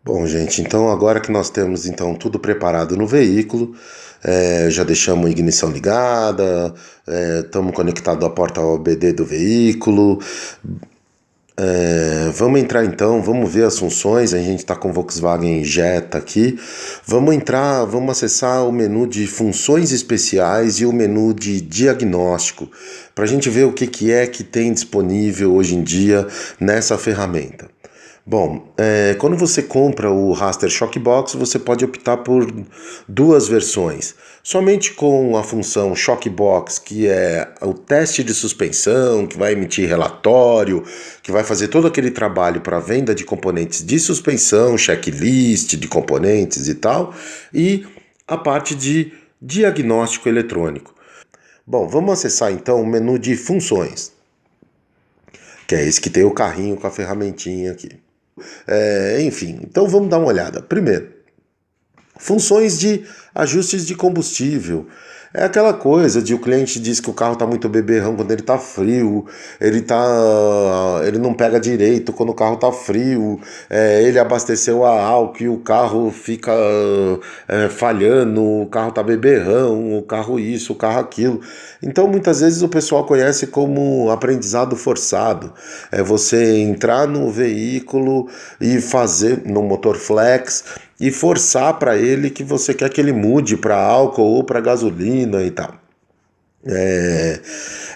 Bom, gente, então agora que nós temos então tudo preparado no veículo, já deixamos a ignição ligada, estamos conectados à porta OBD do veículo. Vamos entrar então, vamos ver as funções. A gente está com o Volkswagen Jetta aqui. Vamos entrar, vamos acessar o menu de funções especiais e o menu de diagnóstico, para a gente ver o que é que tem disponível hoje em dia nessa ferramenta. Bom, quando você compra o Raster Shockbox, você pode optar por duas versões. Somente com a função Shockbox, que é o teste de suspensão, que vai emitir relatório, que vai fazer todo aquele trabalho para venda de componentes de suspensão, checklist de componentes e tal, e a parte de diagnóstico eletrônico. Bom, vamos acessar então o menu de funções, que é esse que tem o carrinho com a ferramentinha aqui. Enfim, então vamos dar uma olhada. Primeiro, funções de ajustes de combustível. É aquela coisa de o cliente diz que o carro está muito beberrão quando ele está frio, ele não pega direito quando o carro está frio, ele abasteceu a álcool e o carro fica falhando, o carro está beberrão, o carro isso, o carro aquilo. Então muitas vezes o pessoal conhece como aprendizado forçado. É você entrar no veículo e fazer no motor flex e forçar para ele que você quer que ele mude para álcool ou para gasolina e tal.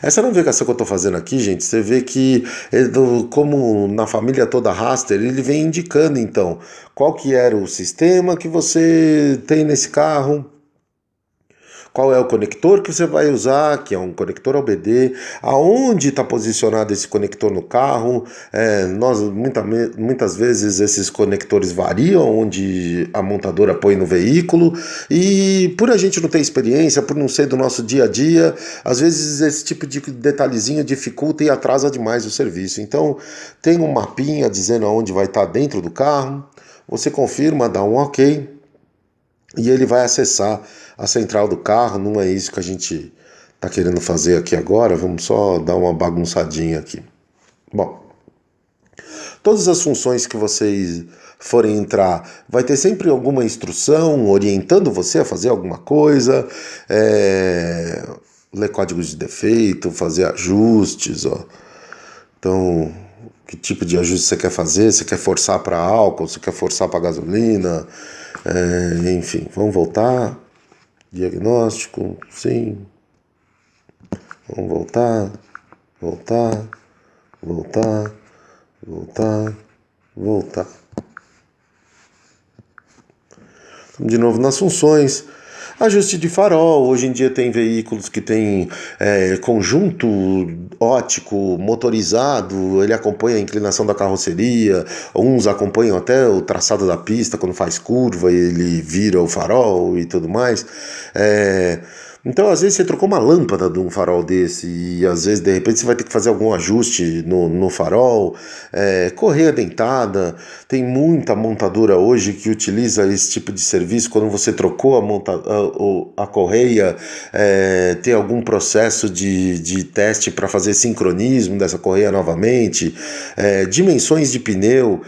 Essa navegação que eu estou fazendo aqui, gente, você vê que, como na família toda Raster, ele vem indicando então qual que era o sistema que você tem nesse carro, qual é o conector que você vai usar, que é um conector OBD, aonde está posicionado esse conector no carro. Muitas vezes esses conectores variam onde a montadora põe no veículo, e por a gente não ter experiência, por não ser do nosso dia a dia, às vezes esse tipo de detalhezinho dificulta e atrasa demais o serviço. Então tem um mapinha dizendo aonde vai estar dentro do carro, você confirma, dá um OK, e ele vai acessar a central do carro. Não é isso que a gente está querendo fazer aqui agora, vamos só dar uma bagunçadinha aqui. Bom, todas as funções que vocês forem entrar, vai ter sempre alguma instrução orientando você a fazer alguma coisa, ler códigos de defeito, fazer ajustes, ó. Então, que tipo de ajuste você quer fazer? Você quer forçar para álcool? Você quer forçar para gasolina? Enfim, vamos voltar. Diagnóstico, sim. Vamos voltar, voltar, voltar, voltar, voltar. De novo nas funções. Ajuste de farol. Hoje em dia tem veículos que tem conjunto óptico motorizado, ele acompanha a inclinação da carroceria, uns acompanham até o traçado da pista quando faz curva, ele vira o farol e tudo mais. Então, às vezes, você trocou uma lâmpada de um farol desse e, às vezes, de repente, você vai ter que fazer algum ajuste no farol. Correia dentada. Tem muita montadora hoje que utiliza esse tipo de serviço. Quando você trocou a correia, tem algum processo de teste para fazer sincronismo dessa correia novamente. Dimensões de pneu.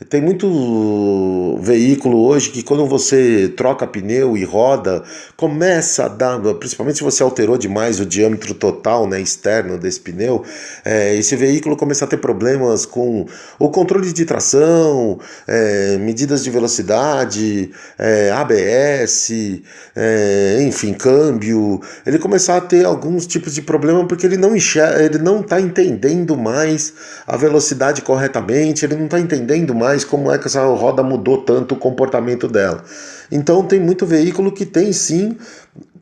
Tem muito veículo hoje que quando você troca pneu e roda, começa a dar, principalmente se você alterou demais o diâmetro total, né, externo desse pneu, esse veículo começa a ter problemas com o controle de tração, medidas de velocidade, ABS, enfim, câmbio. Ele começar a ter alguns tipos de problema porque ele não está entendendo mais a velocidade corretamente, ele não está entendendo mais como é que essa roda mudou tanto o comportamento dela. Então tem muito veículo que tem sim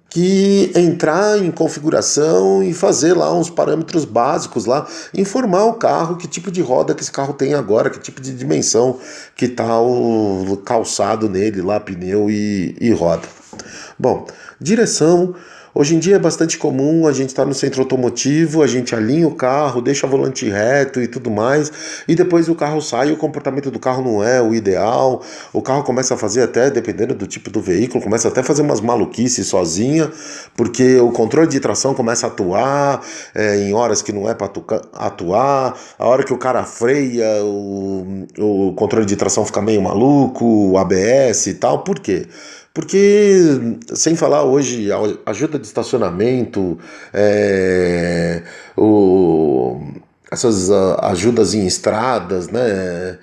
que entrar em configuração e fazer lá uns parâmetros básicos lá, informar o carro que tipo de roda que esse carro tem agora, que tipo de dimensão que está o calçado nele lá, pneu e roda. Bom, direção. Hoje em dia é bastante comum a gente estar no centro automotivo, a gente alinha o carro, deixa o volante reto e tudo mais, e depois o carro sai e o comportamento do carro não é o ideal, o carro começa a fazer até, dependendo do tipo do veículo, começa até a fazer umas maluquices sozinha, porque o controle de tração começa a atuar em horas que não é para atuar, a hora que o cara freia, o controle de tração fica meio maluco, o ABS e tal, por quê? Porque, sem falar hoje, a ajuda de estacionamento, é, o, essas ajudas em estradas, né?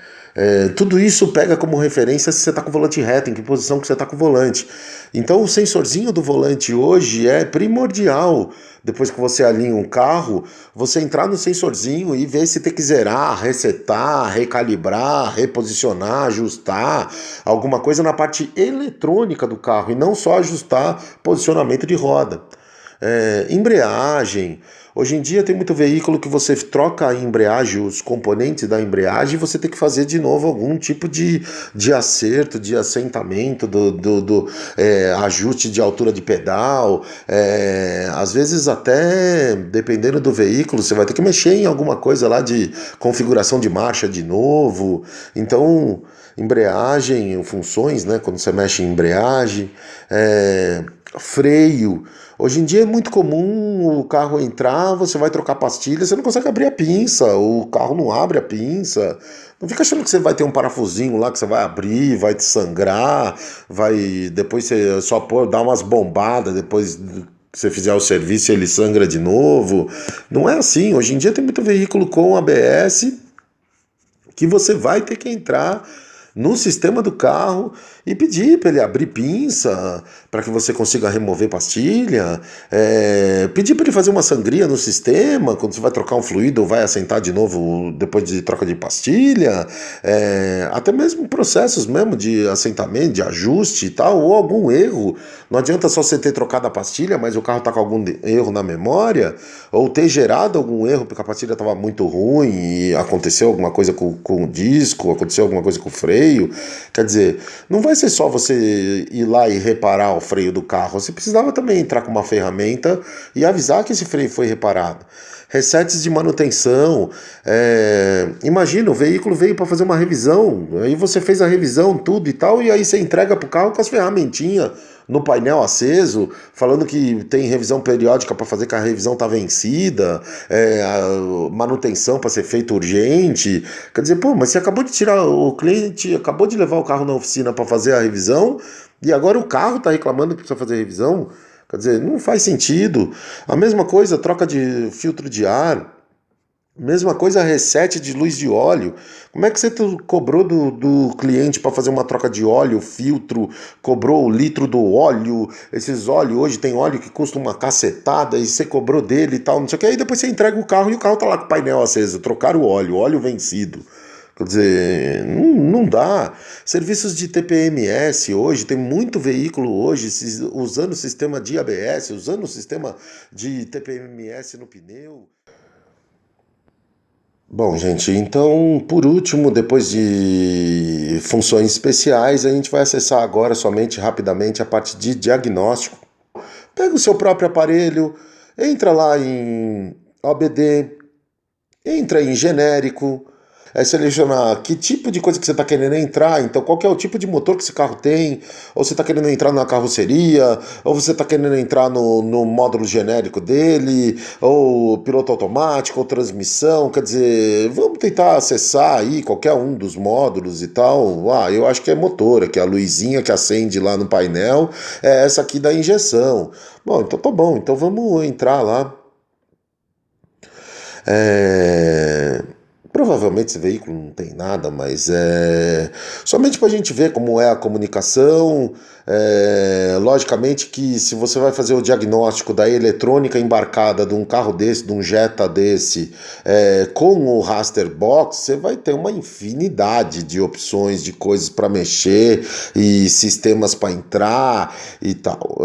Tudo isso pega como referência se você está com o volante reto, em que posição que você está com o volante. Então o sensorzinho do volante hoje é primordial. Depois que você alinha um carro, você entrar no sensorzinho e ver se tem que zerar, resetar, recalibrar, reposicionar, ajustar alguma coisa na parte eletrônica do carro e não só ajustar posicionamento de roda. Embreagem. Hoje em dia tem muito veículo que você troca a embreagem, os componentes da embreagem, e você tem que fazer de novo algum tipo de acerto, de assentamento, ajuste de altura de pedal. Às vezes até, dependendo do veículo, você vai ter que mexer em alguma coisa lá de configuração de marcha de novo. Então, embreagem, funções, né, quando você mexe em embreagem, freio. Hoje em dia é muito comum o carro entrar, você vai trocar pastilha, você não consegue abrir a pinça, o carro não abre a pinça. Não fica achando que você vai ter um parafusinho lá que você vai abrir, vai te sangrar, depois você só dá umas bombadas, depois que você fizer o serviço ele sangra de novo. Não é assim, hoje em dia tem muito veículo com ABS que você vai ter que entrar no sistema do carro e pedir para ele abrir pinça para que você consiga remover pastilha, pedir para ele fazer uma sangria no sistema quando você vai trocar um fluido ou vai assentar de novo depois de troca de pastilha, até mesmo processos mesmo de assentamento, de ajuste e tal, ou algum erro. Não adianta só você ter trocado a pastilha, mas o carro está com algum erro na memória, ou ter gerado algum erro porque a pastilha estava muito ruim e aconteceu alguma coisa com o disco, aconteceu alguma coisa com o freio. Quer dizer, não vai ser só você ir lá e reparar o freio do carro, você precisava também entrar com uma ferramenta e avisar que esse freio foi reparado. Resets de manutenção, imagina, o veículo veio para fazer uma revisão, aí você fez a revisão, tudo e tal, e aí você entrega para o carro com as ferramentinhas no painel aceso, falando que tem revisão periódica para fazer que a revisão está vencida, a manutenção para ser feita urgente. Quer dizer, pô, mas você acabou de tirar, o cliente acabou de levar o carro na oficina para fazer a revisão e agora o carro está reclamando que precisa fazer a revisão? Quer dizer, não faz sentido. A mesma coisa, troca de filtro de ar. Mesma coisa, reset de luz de óleo. Como é que você cobrou do cliente para fazer uma troca de óleo, filtro, cobrou o litro do óleo? Esses óleos, hoje tem óleo que custa uma cacetada e você cobrou dele e tal, não sei o que. Aí depois você entrega o carro e o carro tá lá com o painel aceso, trocaram o óleo vencido. Quer dizer, não dá. Serviços de TPMS hoje, tem muito veículo hoje usando o sistema de ABS, usando o sistema de TPMS no pneu. Bom, gente, então, por último, depois de funções especiais, a gente vai acessar agora somente rapidamente a parte de diagnóstico. Pega o seu próprio aparelho, entra lá em OBD, entra em genérico, selecionar que tipo de coisa que você está querendo entrar, então qual que é o tipo de motor que esse carro tem, ou você está querendo entrar na carroceria, ou você está querendo entrar no módulo genérico dele, ou piloto automático, ou transmissão, quer dizer, vamos tentar acessar aí qualquer um dos módulos e tal. Eu acho que é motor, que é a luzinha que acende lá no painel, é essa aqui da injeção. Bom, então tá bom, então vamos entrar lá. Provavelmente esse veículo não tem nada, mas somente para a gente ver como é a comunicação. Logicamente que se você vai fazer o diagnóstico da eletrônica embarcada de um carro desse, de um Jetta desse, com o Raster Box, você vai ter uma infinidade de opções, de coisas para mexer e sistemas para entrar e tal.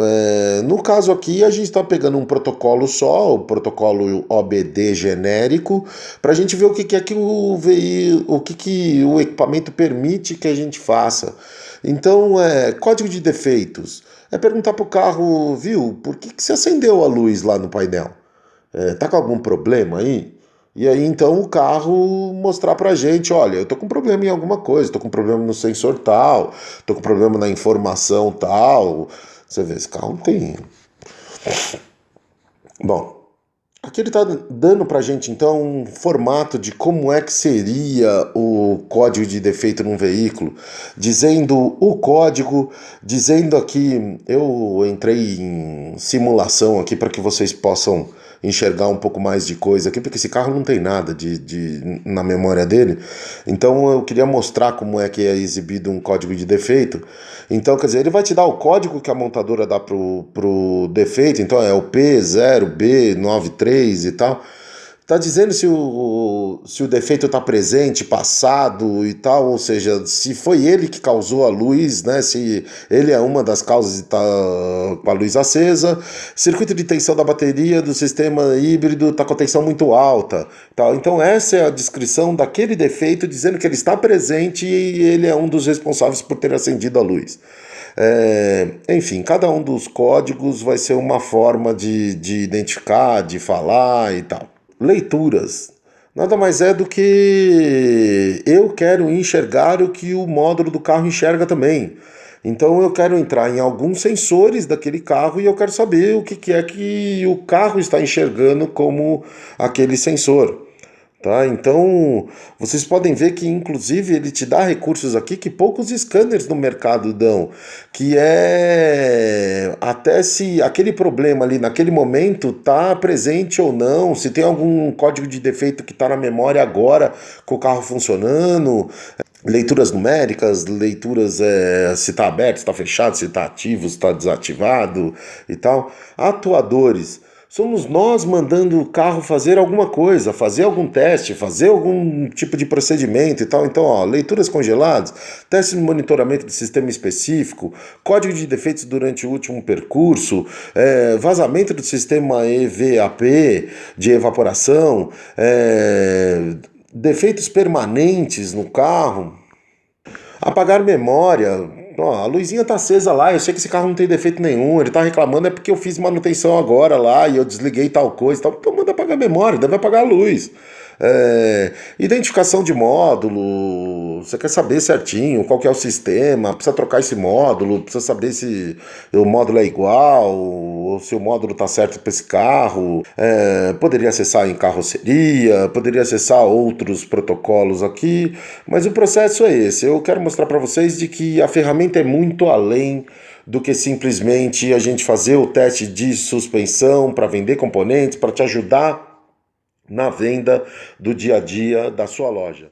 No caso aqui a gente está pegando um protocolo só, o protocolo OBD genérico, para a gente ver o que é que o equipamento permite que a gente faça. Então, código de defeitos. é perguntar pro carro, viu, por que você acendeu a luz lá no painel? Tá com algum problema aí? E aí então o carro mostrar pra gente, olha, eu tô com problema em alguma coisa, tô com problema no sensor tal, tô com problema na informação tal. Você vê, esse carro não tem. Bom, aqui ele está dando para a gente, então, um formato de como é que seria o código de defeito num veículo, dizendo o código, dizendo aqui, eu entrei em simulação aqui para que vocês possam enxergar um pouco mais de coisa aqui, porque esse carro não tem nada na memória dele, então eu queria mostrar como é que é exibido um código de defeito. Então, quer dizer, ele vai te dar o código que a montadora dá pro defeito, então é o P0B93 e tal. Tá dizendo se o defeito está presente, passado e tal, ou seja, se foi ele que causou a luz, né? Se ele é uma das causas de estar com a luz acesa. Circuito de tensão da bateria do sistema híbrido está com a tensão muito alta. Tal. Então essa é a descrição daquele defeito, dizendo que ele está presente e ele é um dos responsáveis por ter acendido a luz. Enfim, cada um dos códigos vai ser uma forma de identificar, de falar e tal. Leituras. Nada mais é do que eu quero enxergar o que o módulo do carro enxerga também. Então eu quero entrar em alguns sensores daquele carro e eu quero saber o que é que o carro está enxergando como aquele sensor. Tá? Então, vocês podem ver que, inclusive, ele te dá recursos aqui que poucos scanners no mercado dão, que é até se aquele problema ali naquele momento está presente ou não, se tem algum código de defeito que está na memória agora com o carro funcionando, leituras numéricas, leituras se está aberto, se está fechado, se está ativo, se está desativado e tal. Atuadores. Somos nós mandando o carro fazer alguma coisa, fazer algum teste, fazer algum tipo de procedimento e tal. Então, ó, leituras congeladas, teste de monitoramento de sistema específico, código de defeitos durante o último percurso, vazamento do sistema EVAP de evaporação, defeitos permanentes no carro, apagar memória. Ó, a luzinha tá acesa lá, eu sei que esse carro não tem defeito nenhum, ele tá reclamando é porque eu fiz manutenção agora lá e eu desliguei tal coisa e tal. Então manda apagar a memória, deve apagar a luz. Identificação de módulo, você quer saber certinho qual que é o sistema, precisa trocar esse módulo, precisa saber se o módulo é igual, ou se o módulo está certo para esse carro. Poderia acessar em carroceria, poderia acessar outros protocolos aqui, mas o processo é esse. Eu quero mostrar para vocês de que a ferramenta é muito além do que simplesmente a gente fazer o teste de suspensão para vender componentes, para te ajudar na venda do dia a dia da sua loja.